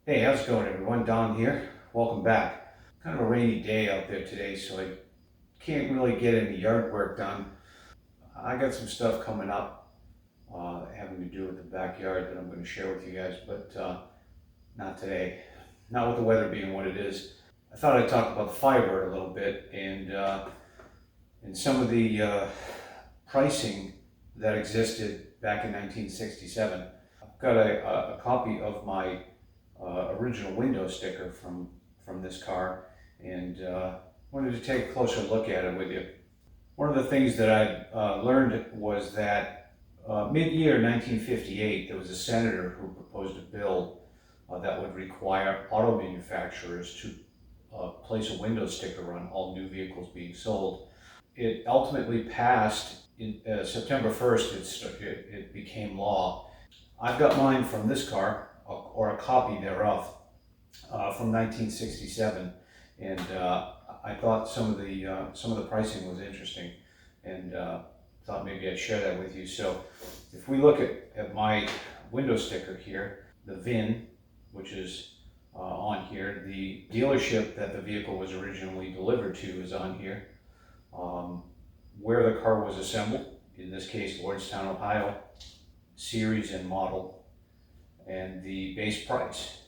Hey, how's it going, everyone? Don here. Welcome back. Kind of a rainy day out there today, so I can't really get any yard work done. I got some stuff coming up having to do with the backyard that I'm going to share with you guys, but not today. Not with the weather being what it is. I thought I'd talk about the Firebird a little bit and some of the pricing that existed back in 1967. I've got a copy of my original window sticker from this car and wanted to take a closer look at it with you. One of the things that I learned was that mid-year 1958, there was a senator who proposed a bill that would require auto manufacturers to place a window sticker on all new vehicles being sold. It ultimately passed in September 1st, it became law. I've got mine from this car, or a copy thereof, from 1967, and I thought some of the pricing was interesting, and thought maybe I'd share that with you. So, if we look at my window sticker here, the VIN, which is on here, the dealership that the vehicle was originally delivered to is on here, where the car was assembled, in this case Lordstown, Ohio, series and model, and the base price,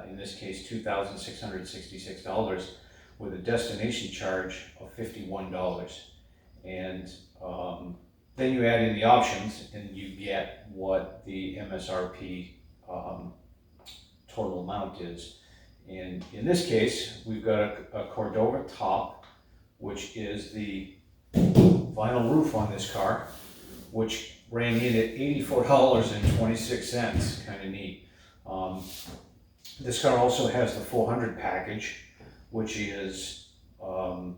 in this case $2,666, with a destination charge of $51. And then you add in the options and you get what the MSRP total amount is. And in this case, we've got a Cordova top, which is the vinyl roof on this car, which ran in at $84.26, kind of neat. This car also has the 400 package, which is a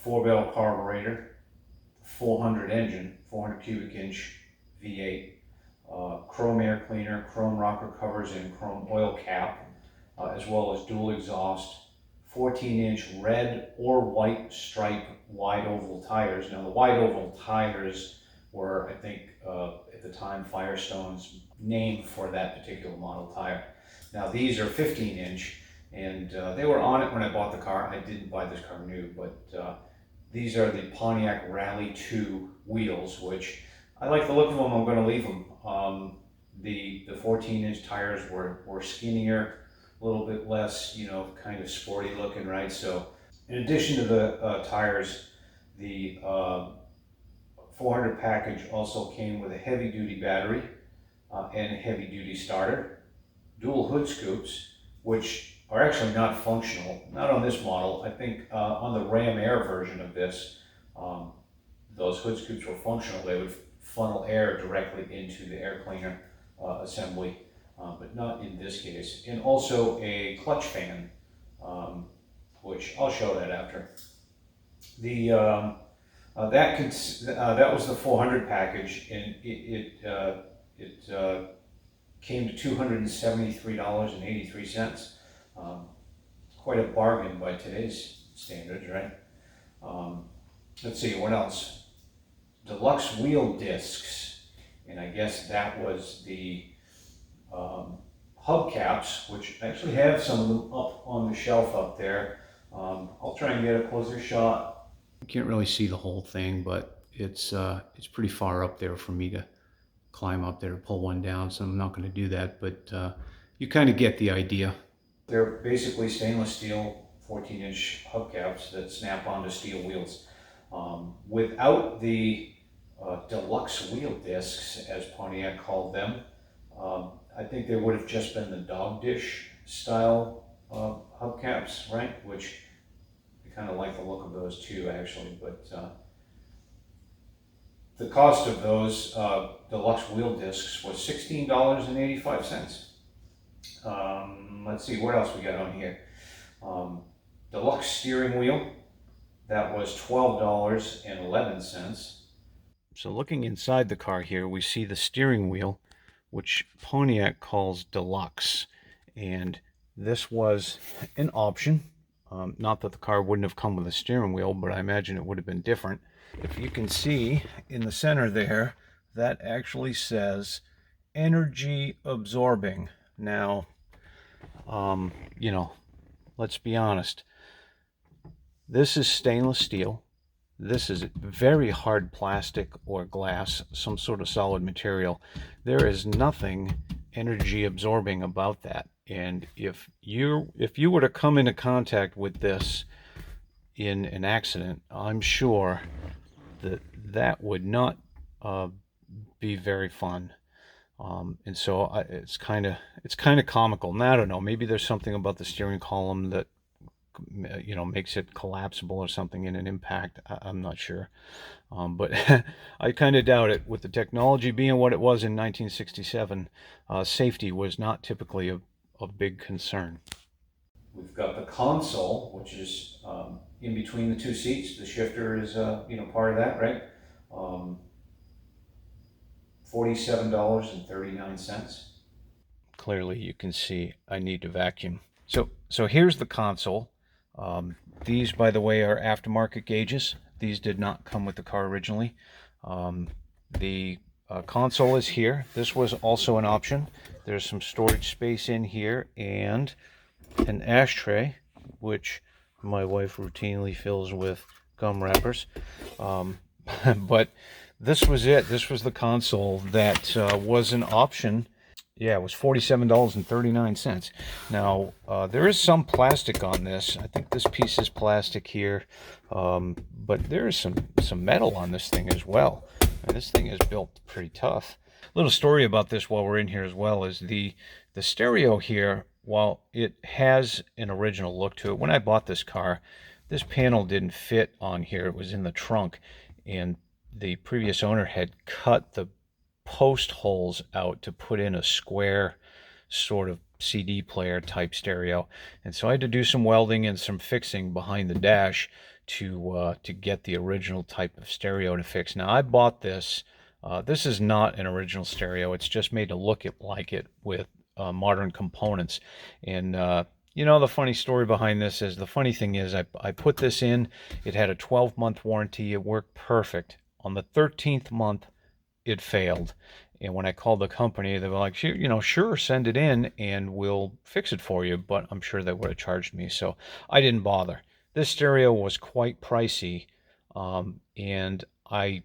4-barrel carburetor, 400 engine, 400 cubic inch V8, chrome air cleaner, chrome rocker covers, and chrome oil cap, as well as dual exhaust, 14-inch red or white stripe wide oval tires. Now the wide oval tires were, I think, at the time, Firestone's name for that particular model tire. Now these are 15-inch, and they were on it when I bought the car. I didn't buy this car new, but these are the Pontiac Rally 2 wheels, which I like the look of them. I'm going to leave them. The 14-inch tires were skinnier, a little bit less, kind of sporty looking, right? So in addition to the tires, the 400 package also came with a heavy duty battery and a heavy duty starter, dual hood scoops, which are actually not functional, not on this model. I think on the Ram Air version of this, those hood scoops were functional. They would funnel air directly into the air cleaner assembly, but not in this case. And also a clutch fan, which I'll show that after. The that was the 400 package, and it came to $273.83. Quite a bargain by today's standards, right? Let's see, what else? Deluxe wheel discs, and I guess that was the hubcaps, which actually have some of them up on the shelf up there. I'll try and get a closer shot. You can't really see the whole thing, but it's pretty far up there for me to climb up there to pull one down, so I'm not going to do that, but you kind of get the idea. They're basically stainless steel 14-inch hubcaps that snap onto steel wheels. Without the deluxe wheel discs, as Pontiac called them, I think they would have just been the dog dish style hubcaps, right? Which I kind of like the look of those too, actually. But the cost of those deluxe wheel discs was $16.85. Let's see what else we got on here. Deluxe steering wheel, that was $12.11. So looking inside the car here, we see the steering wheel, which Pontiac calls Deluxe, and this was an option. Not that the car wouldn't have come with a steering wheel, but I imagine it would have been different. If you can see in the center there, that actually says energy absorbing. Now, You know, let's be honest. This is stainless steel. This is very hard plastic or glass, some sort of solid material. There is nothing energy absorbing about that. And if you were to come into contact with this in an accident, I'm sure that that would not uh, be very fun. And so it's kind of comical. Now, I don't know. Maybe there's something about the steering column that makes it collapsible or something in an impact. I'm not sure. But I kind of doubt it. With the technology being what it was in 1967, safety was not typically a big concern. We've got the console, which is in between the two seats. The shifter is part of that, right? Um, $47.39. Clearly, you can see I need to vacuum. So here's the console. These, by the way, are aftermarket gauges. These did not come with the car originally. The console is here. This was also an option. There's some storage space in here and an ashtray, which my wife routinely fills with gum wrappers. But this was it. This was the console that was an option. Yeah, it was $47.39. Now, there is some plastic on this. I think this piece is plastic here, but there is some metal on this thing as well. And this thing is built pretty tough. Little story about this while we're in here as well is the stereo here. While it has an original look to it, when I bought this car, this panel didn't fit on here. It was in the trunk, and the previous owner had cut the post holes out to put in a square sort of CD player type stereo. And so I had to do some welding and some fixing behind the dash to get the original type of stereo to fix. Now I bought this. This is not an original stereo. It's just made to look like it with modern components. And the funny story behind this is, the funny thing is, I put this in. It had a 12-month warranty. It worked perfect. On the 13th month, it failed. And when I called the company, they were like, sure, send it in and we'll fix it for you. But I'm sure they would have charged me. So I didn't bother. This stereo was quite pricey. And I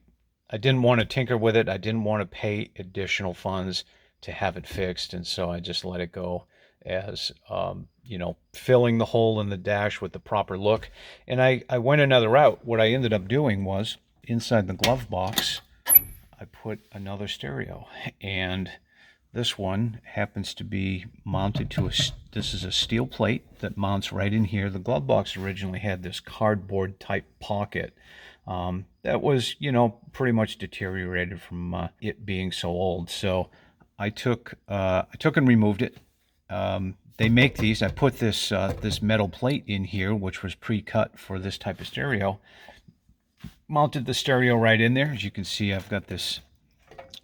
didn't want to tinker with it. I didn't want to pay additional funds to have it fixed. And so I just let it go as, filling the hole in the dash with the proper look. And I went another route. What I ended up doing was, inside the glove box, I put another stereo, and this one happens to be mounted to this is a steel plate that mounts right in here. The glove box originally had this cardboard type pocket that was, pretty much deteriorated from it being so old. So I took and removed it. They make these. I put this metal plate in here, which was pre-cut for this type of stereo. Mounted the stereo right in there. As you can see, I've got this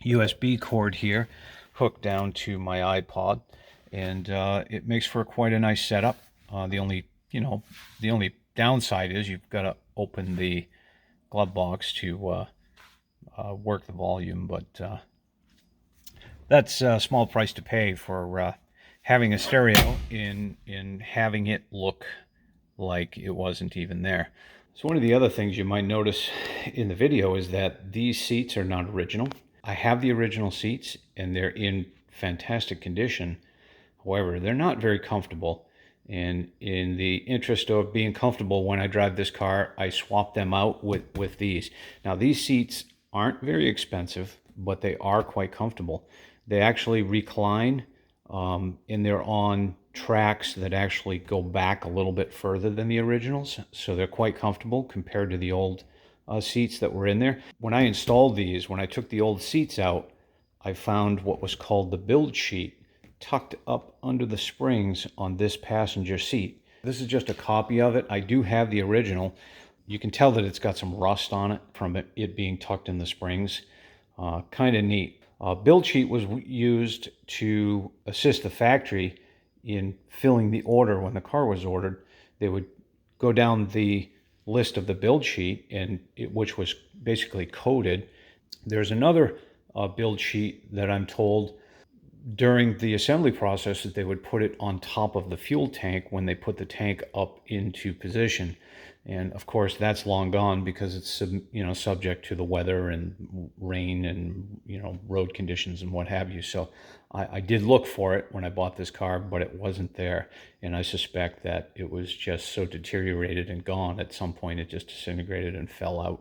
USB cord here hooked down to my iPod, and it makes for quite a nice setup. The only downside is you've got to open the glove box to work the volume, but that's a small price to pay for having a stereo in having it look like it wasn't even there. So one of the other things you might notice in the video is that these seats are not original. I have the original seats and they're in fantastic condition. However, they're not very comfortable. And in the interest of being comfortable when I drive this car, I swap them out with these. Now, these seats aren't very expensive, but they are quite comfortable. They actually recline, and they're on tracks that actually go back a little bit further than the originals, so they're quite comfortable compared to the old seats that were in there. When I installed these, when I took the old seats out, I found what was called the build sheet tucked up under the springs on this passenger seat. This is just a copy of it. I do have the original. You can tell that it's got some rust on it from it being tucked in the springs. Kind of neat. Build sheet was used to assist the factory in filling the order. When the car was ordered, they would go down the list of the build sheet, which was basically coded. There's another build sheet that I'm told during the assembly process, they would put it on top of the fuel tank when they put the tank up into position. And of course, that's long gone because it's subject to the weather and rain and road conditions and what have you. So I did look for it when I bought this car, but it wasn't there. And I suspect that it was just so deteriorated and gone at some point it just disintegrated and fell out.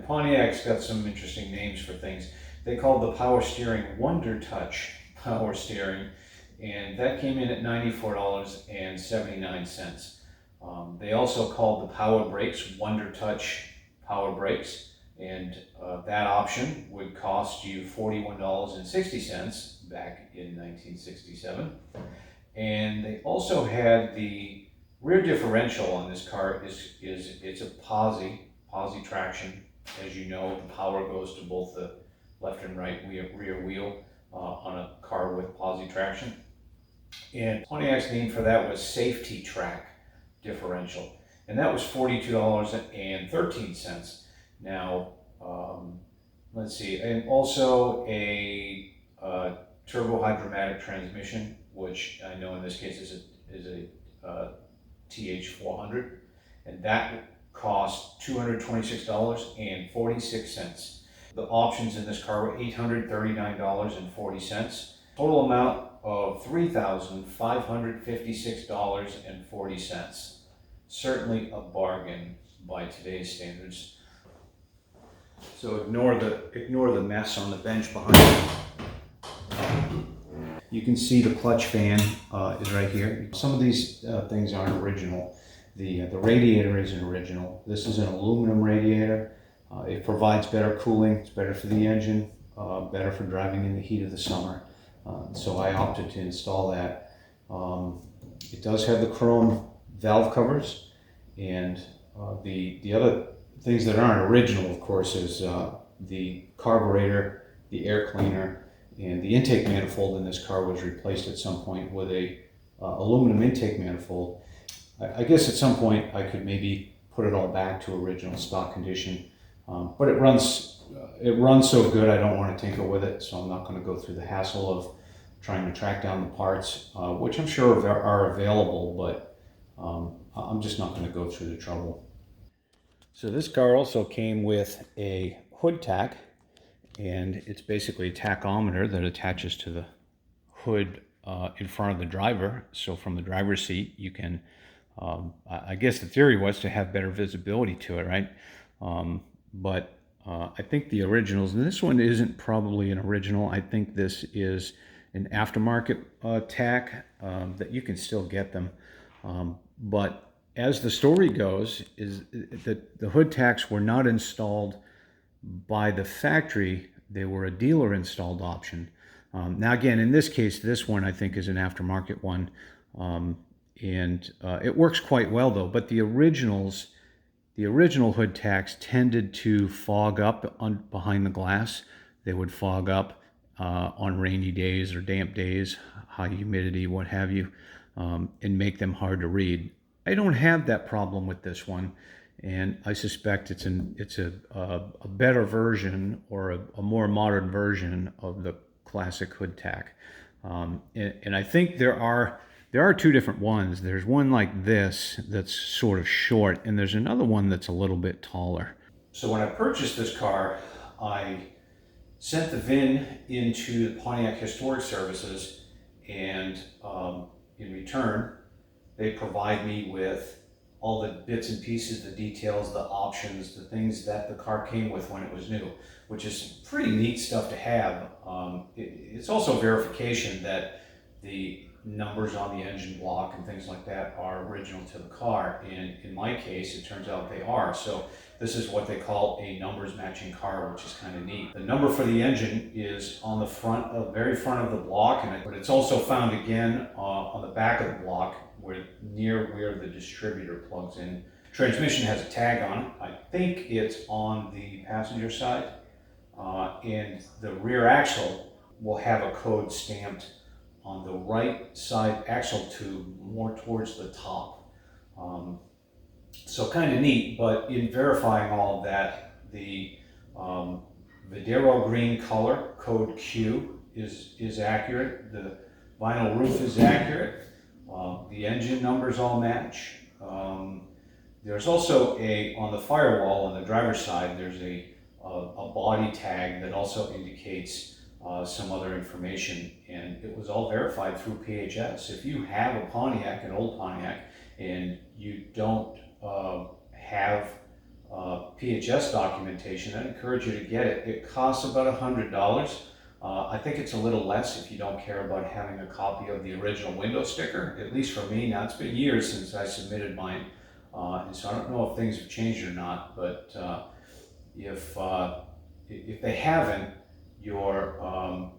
Pontiac's got some interesting names for things. They called the power steering Wonder Touch power steering, and that came in at $94.79. They also called the power brakes Wonder Touch power brakes, and that option would cost you $41.60 back in 1967. And they also had the rear differential on this car it's a posi traction. As you know, the power goes to both the left and right rear wheel on a car with posi traction. And Pontiac's name for that was Safety Track differential, and that was $42.13. Now, let's see, and also a turbo hydromatic transmission, which I know in this case is a TH400, and that cost $226.46. The options in this car were $839.40. Total amount of $3,556.40. Certainly a bargain by today's standards. So ignore the mess on the bench behind me. You can see the clutch fan is right here. Some of these things aren't original. The radiator isn't original. This is an aluminum radiator. It provides better cooling. It's better for the engine, better for driving in the heat of the summer. So I opted to install that. It does have the chrome valve covers, and the other things that aren't original, of course, is the carburetor, the air cleaner, and the intake manifold in this car was replaced at some point with a aluminum intake manifold. I guess at some point I could maybe put it all back to original stock condition, but it runs so good I don't want to tinker with it, so I'm not going to go through the hassle of trying to track down the parts, which I'm sure are available, but I'm just not going to go through the trouble. So this car also came with a hood tack, and it's basically a tachometer that attaches to the hood in front of the driver. So from the driver's seat, you can, I guess the theory was to have better visibility to it, right? But I think the originals, and this one isn't probably an original. I think this is an aftermarket tack that you can still get them. But as the story goes, is that the hood tacks were not installed by the factory. They were a dealer installed option. Now again, in this case, this one I think is an aftermarket one, and it works quite well though. But the original hood tacks tended to fog up behind the glass. They would fog up on rainy days or damp days, high humidity, what have you, and make them hard to read. I don't have that problem with this one, and I suspect it's a better version or a more modern version of the classic hood tack. And I think there are two different ones. There's one like this that's sort of short, and there's another one that's a little bit taller. So when I purchased this car, I sent the VIN into the Pontiac Historic Services, and in return, they provide me with all the bits and pieces, the details, the options, the things that the car came with when it was new, which is pretty neat stuff to have. It's also verification that the numbers on the engine block and things like that are original to the car, and in my case it turns out they are. So this is what they call a numbers matching car, which is kind of neat. The number for the engine is on the very front of the block, but it's also found again on the back of the block near where the distributor plugs in. Transmission has a tag on it. I think it's on the passenger side, and the rear axle will have a code stamped on the right side axle tube more towards the top. So kind of neat, but in verifying all of that, the Videro green color, code Q, is accurate. The vinyl roof is accurate. The engine numbers all match. There's also on the firewall on the driver's side, there's a body tag that also indicates some other information, and it was all verified through PHS. If you have a Pontiac, an old Pontiac, and you don't have PHS documentation, I'd encourage you to get it. It costs about $100. I think it's a little less if you don't care about having a copy of the original window sticker, at least for me. Now, it's been years since I submitted mine, and so I don't know if things have changed or not, but if they haven't, your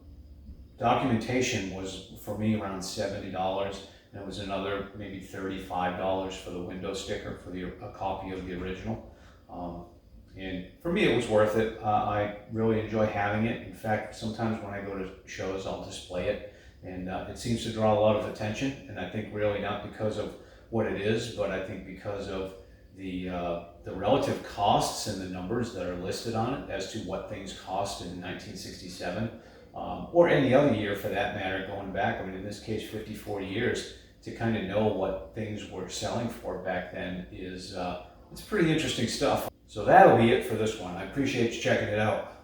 documentation was, for me, around $70, and it was another maybe $35 for the window sticker for a copy of the original. And for me, it was worth it. I really enjoy having it. In fact, sometimes when I go to shows, I'll display it, and it seems to draw a lot of attention. And I think really not because of what it is, but I think because of the relative costs and the numbers that are listed on it as to what things cost in 1967, or any other year for that matter, going back. I mean, in this case, 40 years, to kind of know what things were selling for back then is it's pretty interesting stuff. So that'll be it for this one. I appreciate you checking it out.